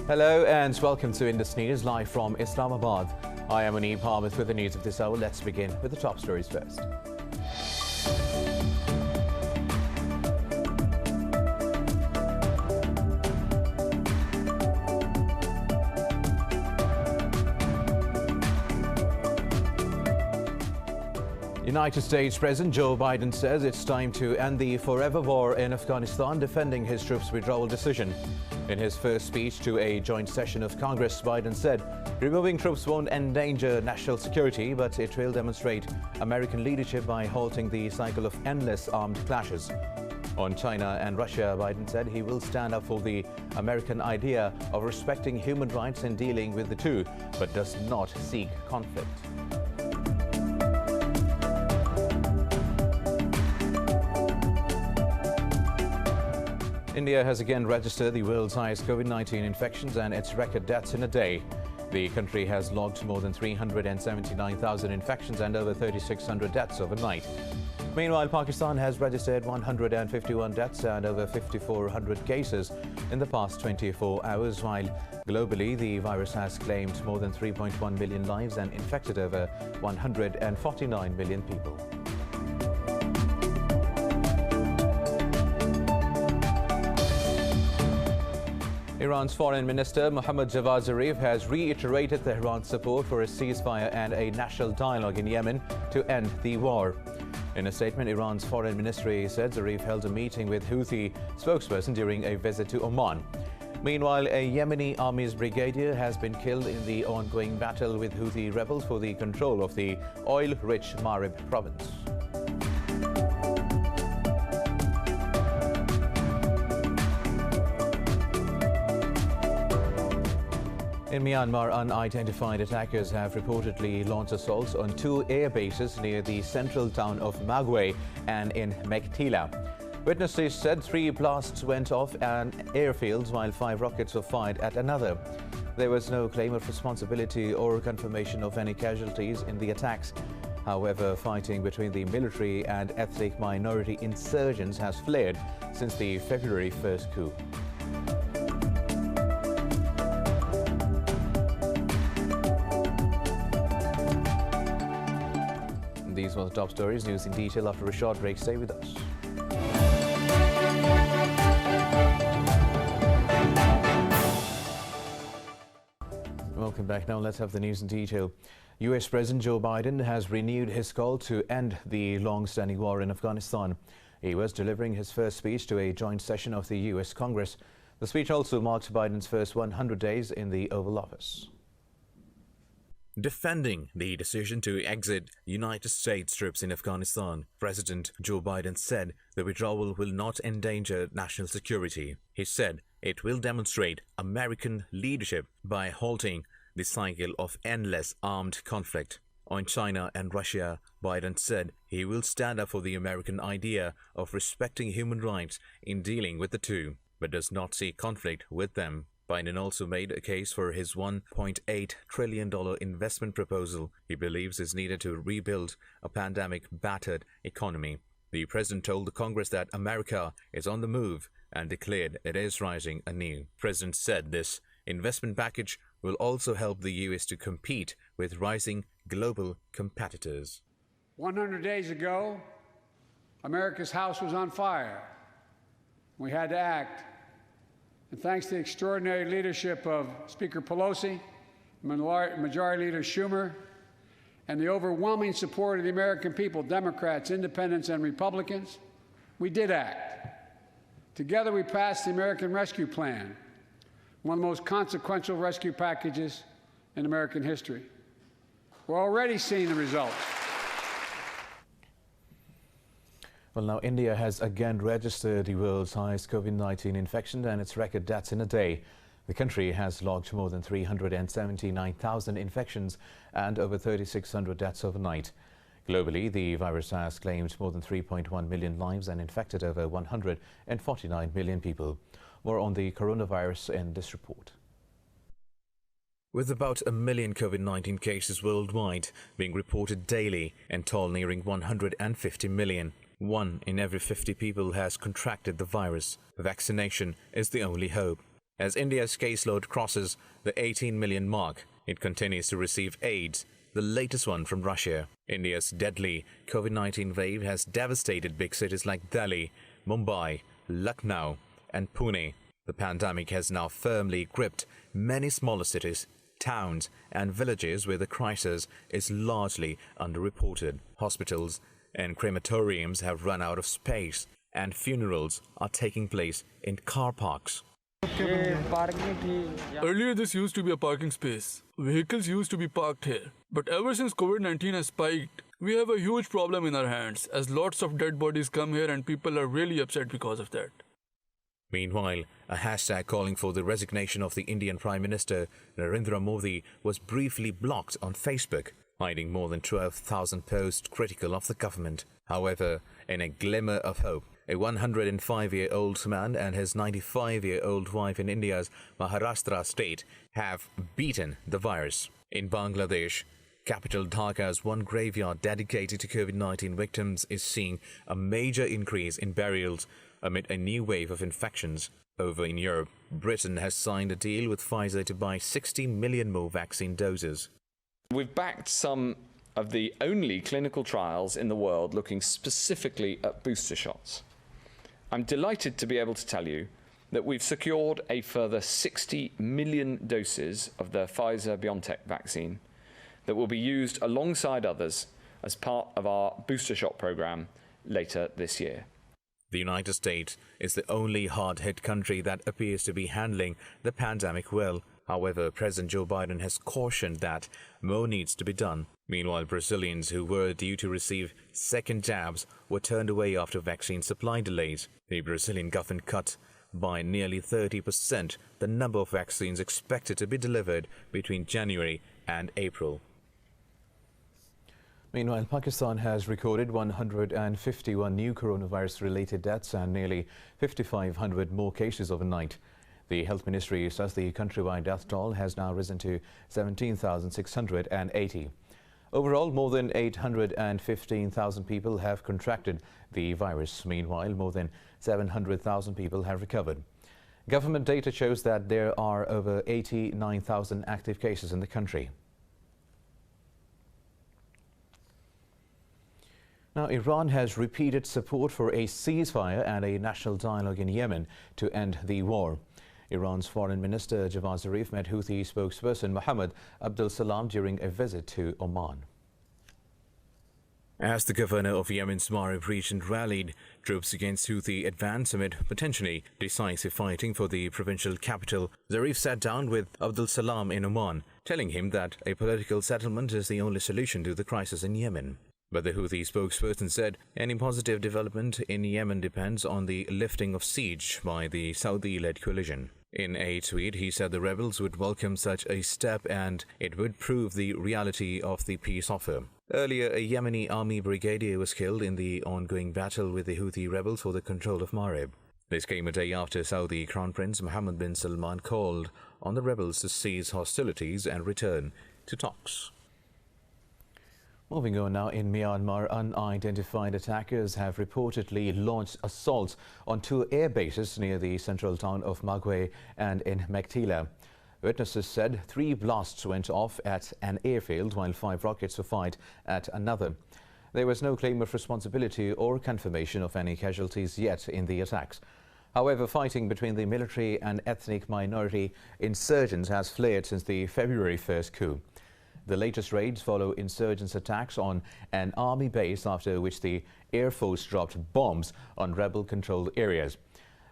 Hello and welcome to Indus News live from Islamabad. I am Aneeb Harmith with the news of this hour. Let's begin with the top stories first. United States President Joe Biden says it's time to end the forever war in Afghanistan, defending his troops' withdrawal decision. In his first speech to a joint session of Congress, Biden said removing troops won't endanger national security, but it will demonstrate American leadership by halting the cycle of endless armed clashes. On China and Russia, Biden said he will stand up for the American idea of respecting human rights in dealing with the two, but does not seek conflict. India has again registered the world's highest COVID-19 infections and its record deaths in a day. The country has logged more than 379,000 infections and over 3,600 deaths overnight. Meanwhile, Pakistan has registered 151 deaths and over 5,400 cases in the past 24 hours, while globally the virus has claimed more than 3.1 million lives and infected over 149 million people. Iran's Foreign Minister Mohammad Javad Zarif has reiterated Tehran's support for a ceasefire and a national dialogue in Yemen to end the war. In a statement, Iran's foreign ministry said Zarif held a meeting with Houthi spokesperson during a visit to Oman. Meanwhile, a Yemeni army's brigadier has been killed in the ongoing battle with Houthi rebels for the control of the oil-rich Marib province. In Myanmar, unidentified attackers have reportedly launched assaults on two air bases near the central town of Magwe and in Mektila. Witnesses said 3 blasts went off at airfields while 5 rockets were fired at another. There was no claim of responsibility or confirmation of any casualties in the attacks. However, fighting between the military and ethnic minority insurgents has flared since the February 1st coup. These were the top stories. News in detail after a short break. Stay with us. Welcome back. Now let's have the news in detail. US President Joe Biden has renewed his call to end the long-standing war in Afghanistan. He was delivering his first speech to a joint session of the US Congress. The speech also marked Biden's first 100 days in the Oval Office. Defending the decision to exit United States troops in Afghanistan, President Joe Biden said the withdrawal will not endanger national security. He said it will demonstrate American leadership by halting the cycle of endless armed conflict. On China and Russia, Biden said he will stand up for the American idea of respecting human rights in dealing with the two, but does not seek conflict with them. Biden also made a case for his $1.8 trillion investment proposal he believes is needed to rebuild a pandemic-battered economy. The president told the Congress that America is on the move and declared it is rising anew. The president said this investment package will also help the U.S. to compete with rising global competitors. 100 days ago, America's house was on fire. We had to act. And thanks to the extraordinary leadership of Speaker Pelosi, Majority Leader Schumer, and the overwhelming support of the American people, Democrats, Independents, and Republicans, we did act. Together, we passed the American Rescue Plan, one of the most consequential rescue packages in American history. We're already seeing the results. Well, now India has again registered the world's highest COVID-19 infection and its record deaths in a day. The country has logged more than 379,000 infections and over 3,600 deaths overnight. Globally, the virus has claimed more than 3.1 million lives and infected over 149 million people. More on the coronavirus in this report. With about 1 million COVID-19 cases worldwide being reported daily and toll nearing 150 million, 1 in every 50 people has contracted the virus. Vaccination is the only hope. As India's caseload crosses the 18 million mark, it continues to receive aids, the latest one from Russia. India's deadly COVID-19 wave has devastated big cities like Delhi, Mumbai, Lucknow, and Pune. The pandemic has now firmly gripped many smaller cities, towns, and villages where the crisis is largely underreported. Hospitals and crematoriums have run out of space, and funerals are taking place in car parks. Earlier, this used to be a parking space. Vehicles used to be parked here. But ever since COVID-19 has spiked, we have a huge problem in our hands as lots of dead bodies come here and people are really upset because of that. Meanwhile, a hashtag calling for the resignation of the Indian Prime Minister Narendra Modi was briefly blocked on Facebook, hiding more than 12,000 posts critical of the government. However, in a glimmer of hope, a 105-year-old man and his 95-year-old wife in India's Maharashtra state have beaten the virus. In Bangladesh, capital Dhaka's one graveyard dedicated to COVID-19 victims is seeing a major increase in burials amid a new wave of infections. Over in Europe, Britain has signed a deal with Pfizer to buy 60 million more vaccine doses. We've backed some of the only clinical trials in the world looking specifically at booster shots. I'm delighted to be able to tell you that we've secured a further 60 million doses of the Pfizer-BioNTech vaccine that will be used alongside others as part of our booster shot program later this year. The United States is the only hard-hit country that appears to be handling the pandemic well. However, President Joe Biden has cautioned that more needs to be done. Meanwhile, Brazilians who were due to receive second jabs were turned away after vaccine supply delays. The Brazilian government cut by nearly 30% the number of vaccines expected to be delivered between January and April. Meanwhile, Pakistan has recorded 151 new coronavirus-related deaths and nearly 5,500 more cases overnight. The Health Ministry says the countrywide death toll has now risen to 17,680. Overall, more than 815,000 people have contracted the virus. Meanwhile, more than 700,000 people have recovered. Government data shows that there are over 89,000 active cases in the country. Now, Iran has repeated support for a ceasefire and a national dialogue in Yemen to end the war. Iran's Foreign Minister Javad Zarif met Houthi spokesperson Mohammed Abdul Salam during a visit to Oman. As the governor of Yemen's Marib region rallied troops against Houthi advance amid potentially decisive fighting for the provincial capital, Zarif sat down with Abdul Salam in Oman, telling him that a political settlement is the only solution to the crisis in Yemen. But the Houthi spokesperson said any positive development in Yemen depends on the lifting of siege by the Saudi-led coalition. In a tweet, he said the rebels would welcome such a step and it would prove the reality of the peace offer. Earlier, a Yemeni army brigadier was killed in the ongoing battle with the Houthi rebels for the control of Marib. This came a day after Saudi Crown Prince Mohammed bin Salman called on the rebels to cease hostilities and return to talks. Moving on now, in Myanmar, unidentified attackers have reportedly launched assaults on two air bases near the central town of Magwe and in Mektila. Witnesses said 3 blasts went off at an airfield while 5 rockets were fired at another. There was no claim of responsibility or confirmation of any casualties yet in the attacks. However, fighting between the military and ethnic minority insurgents has flared since the February 1st coup. The latest raids follow insurgents' attacks on an army base, after which the Air Force dropped bombs on rebel-controlled areas.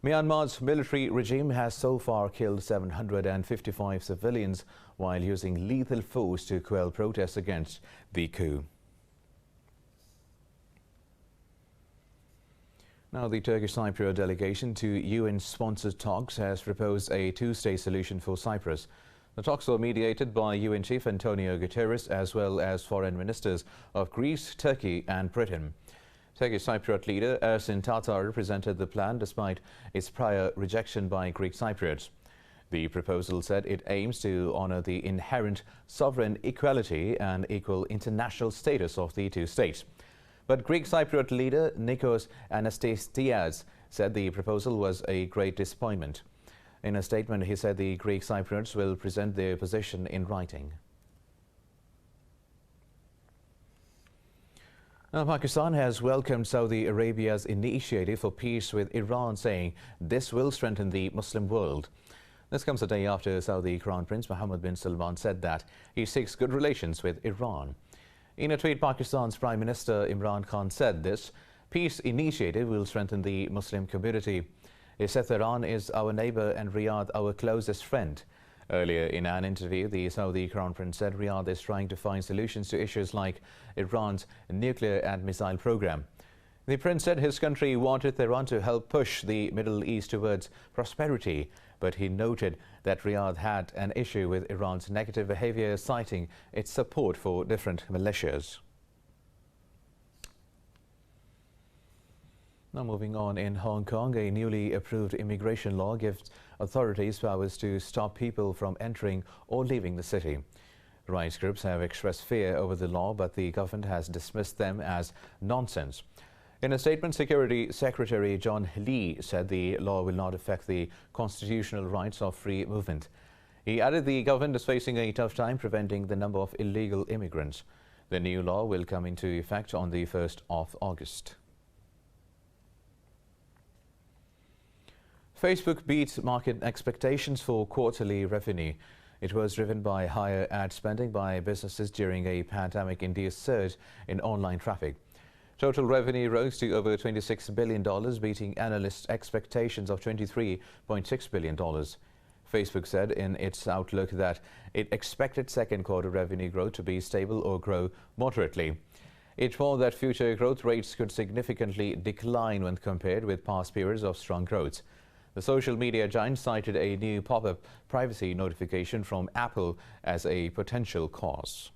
Myanmar's military regime has so far killed 755 civilians while using lethal force to quell protests against the coup. Now, the Turkish Cypriot delegation to UN-sponsored talks has proposed a two-state solution for Cyprus. The talks were mediated by UN Chief Antonio Guterres as well as foreign ministers of Greece, Turkey and Britain. Turkish Cypriot leader Ersin Tatar presented the plan despite its prior rejection by Greek Cypriots. The proposal said it aims to honor the inherent sovereign equality and equal international status of the two states. But Greek Cypriot leader Nikos Anastasiades said the proposal was a great disappointment. In a statement, he said the Greek Cypriots will present their position in writing. Now, Pakistan has welcomed Saudi Arabia's initiative for peace with Iran, saying this will strengthen the Muslim world. This comes a day after Saudi Crown Prince Mohammed bin Salman said that he seeks good relations with Iran. In a tweet, Pakistan's Prime Minister Imran Khan said this peace initiative will strengthen the Muslim community. He said Iran is our neighbor and Riyadh our closest friend. Earlier in an interview, the Saudi Crown Prince said Riyadh is trying to find solutions to issues like Iran's nuclear and missile program. The prince said his country wanted Iran to help push the Middle East towards prosperity, but he noted that Riyadh had an issue with Iran's negative behavior, citing its support for different militias. Now moving on, in Hong Kong, a newly approved immigration law gives authorities powers to stop people from entering or leaving the city. Rights groups have expressed fear over the law, but the government has dismissed them as nonsense. In a statement, Security Secretary John Lee said the law will not affect the constitutional rights of free movement. He added the government is facing a tough time preventing the number of illegal immigrants. The new law will come into effect on the 1st of August. Facebook beat market expectations for quarterly revenue. It was driven by higher ad spending by businesses during a pandemic-induced surge in online traffic. Total revenue rose to over $26 billion, beating analysts' expectations of $23.6 billion. Facebook said in its outlook that it expected second quarter revenue growth to be stable or grow moderately. It warned that future growth rates could significantly decline when compared with past periods of strong growth. The social media giant cited a new pop-up privacy notification from Apple as a potential cause.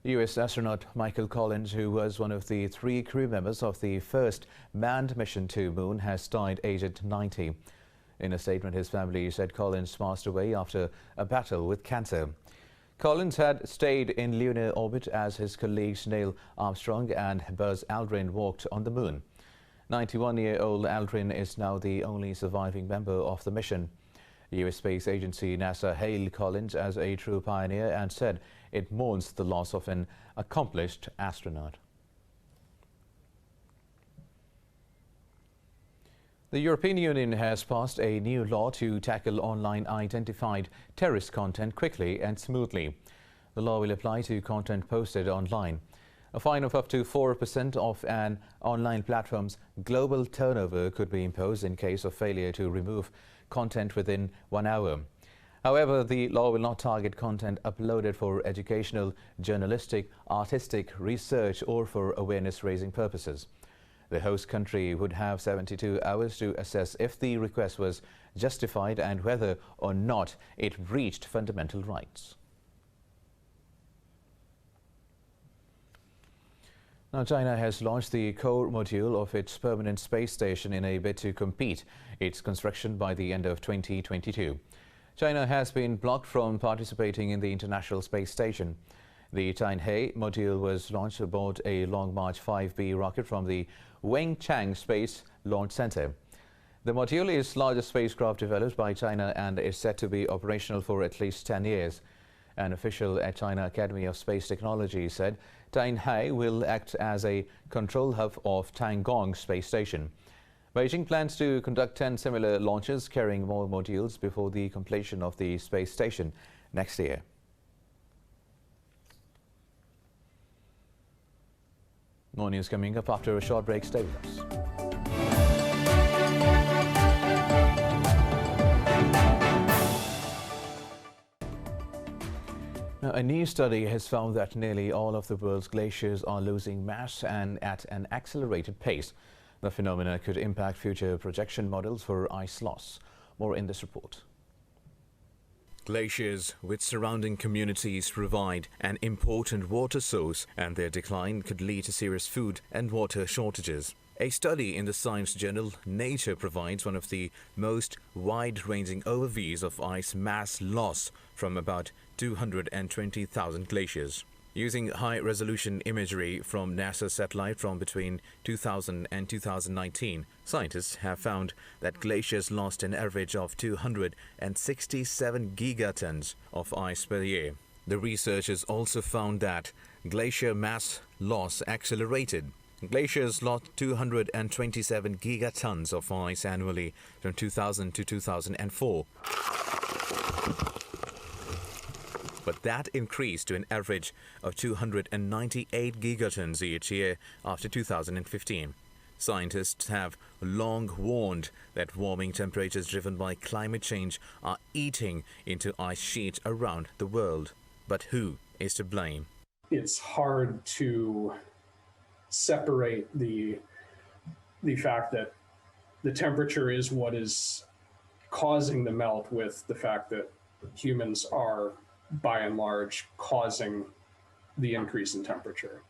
U.S. astronaut Michael Collins, who was one of the 3 crew members of the first manned mission to Moon, has died aged 90. In a statement, his family said Collins passed away after a battle with cancer. Collins had stayed in lunar orbit as his colleagues Neil Armstrong and Buzz Aldrin walked on the Moon. 91-year-old Aldrin is now the only surviving member of the mission. U.S. Space Agency NASA hailed Collins as a true pioneer and said it mourns the loss of an accomplished astronaut. The European Union has passed a new law to tackle online identified terrorist content quickly and smoothly. The law will apply to content posted online. A fine of up to 4% of an online platform's global turnover could be imposed in case of failure to remove content within 1 hour. However, the law will not target content uploaded for educational, journalistic, artistic, research or for awareness-raising purposes. The host country would have 72 hours to assess if the request was justified and whether or not it breached fundamental rights. Now, China has launched the core module of its permanent space station in a bid to complete its construction by the end of 2022. China has been blocked from participating in the International Space Station. The Tianhe module was launched aboard a Long March 5B rocket from the Wenchang Space Launch Center. The module is the largest spacecraft developed by China and is set to be operational for at least 10 years. An official at China Academy of Space Technology said Tianhe will act as a control hub of Tiangong Space Station. Beijing plans to conduct 10 similar launches carrying more modules before the completion of the space station next year. More news coming up after a short break. Stay with us. Now, a new study has found that nearly all of the world's glaciers are losing mass and at an accelerated pace. The phenomena could impact future projection models for ice loss. More in this report. Glaciers with surrounding communities provide an important water source, and their decline could lead to serious food and water shortages. A study in the science journal Nature provides one of the most wide-ranging overviews of ice mass loss from about 220,000 glaciers. Using high-resolution imagery from NASA's satellite from between 2000 and 2019, scientists have found that glaciers lost an average of 267 gigatons of ice per year. The researchers also found that glacier mass loss accelerated. Glaciers lost 227 gigatons of ice annually from 2000 to 2004. But that increased to an average of 298 gigatons each year after 2015. Scientists have long warned that warming temperatures driven by climate change are eating into ice sheets around the world. But who is to blame? It's hard to separate the fact that the temperature is what is causing the melt with the fact that humans are, by and large, causing the increase in temperature.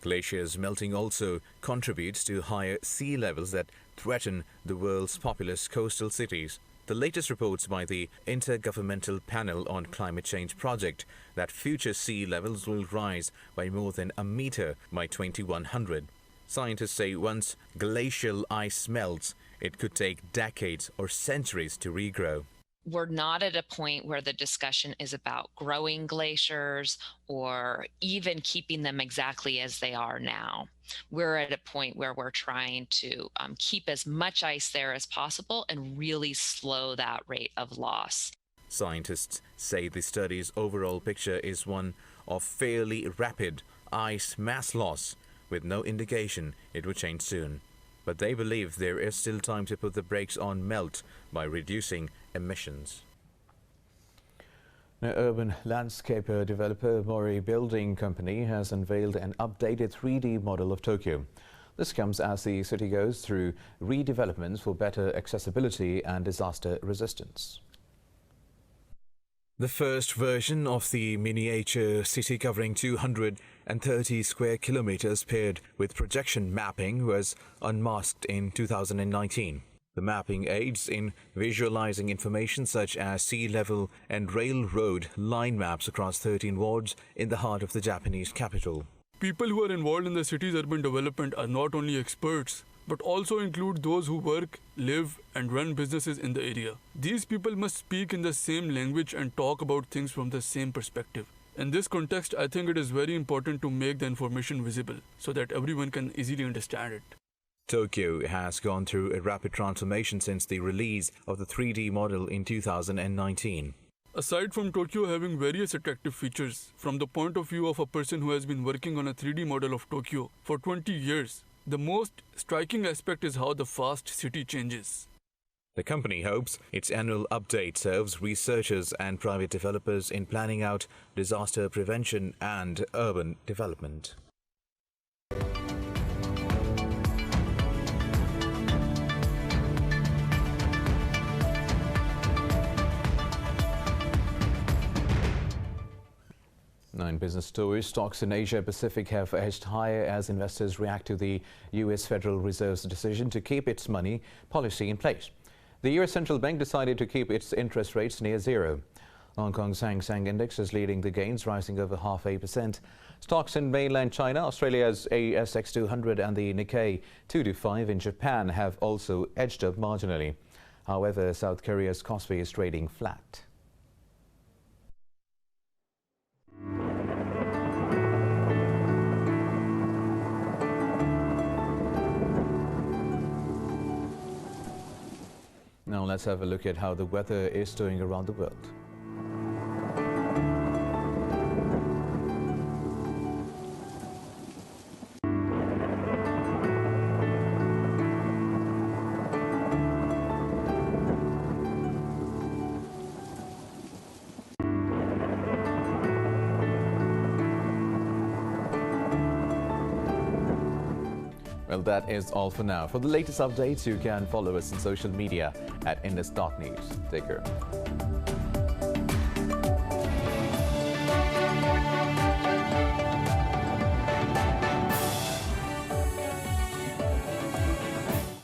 Glaciers melting also contributes to higher sea levels that threaten the world's populous coastal cities. The latest reports by the Intergovernmental Panel on Climate Change project that future sea levels will rise by more than a meter by 2100. Scientists say once glacial ice melts, it could take decades or centuries to regrow. We're not at a point where the discussion is about growing glaciers or even keeping them exactly as they are now. We're at a point where we're trying to keep as much ice there as possible and really slow that rate of loss. Scientists say the study's overall picture is one of fairly rapid ice mass loss, with no indication it would change soon. But they believe there is still time to put the brakes on melt by reducing emissions. Now, urban landscaper developer Mori Building Company has unveiled an updated 3D model of Tokyo. This comes as the city goes through redevelopments for better accessibility and disaster resistance. The first version of the miniature city covering 230 square kilometers paired with projection mapping was unmasked in 2019. The mapping aids in visualizing information such as sea level and railroad line maps across 13 wards in the heart of the Japanese capital. People who are involved in the city's urban development are not only experts, but also include those who work, live, and run businesses in the area. These people must speak in the same language and talk about things from the same perspective. In this context, I think it is very important to make the information visible so that everyone can easily understand it. Tokyo has gone through a rapid transformation since the release of the 3D model in 2019. Aside from Tokyo having various attractive features, from the point of view of a person who has been working on a 3D model of Tokyo for 20 years, the most striking aspect is how the fast city changes. The company hopes its annual update serves researchers and private developers in planning out disaster prevention and urban development. Now in business stories, stocks in Asia Pacific have edged higher as investors react to the U.S. Federal Reserve's decision to keep its money policy in place. The U.S. Central Bank decided to keep its interest rates near zero. Hong Kong's Hang Seng Index is leading the gains, rising over 0.5%. Stocks in mainland China, Australia's ASX 200 and the Nikkei 225 in Japan have also edged up marginally. However, South Korea's Kospi is trading flat. Now let's have a look at how the weather is doing around the world. Well, that is all for now. For the latest updates, you can follow us on social media at Indus.News. Take care.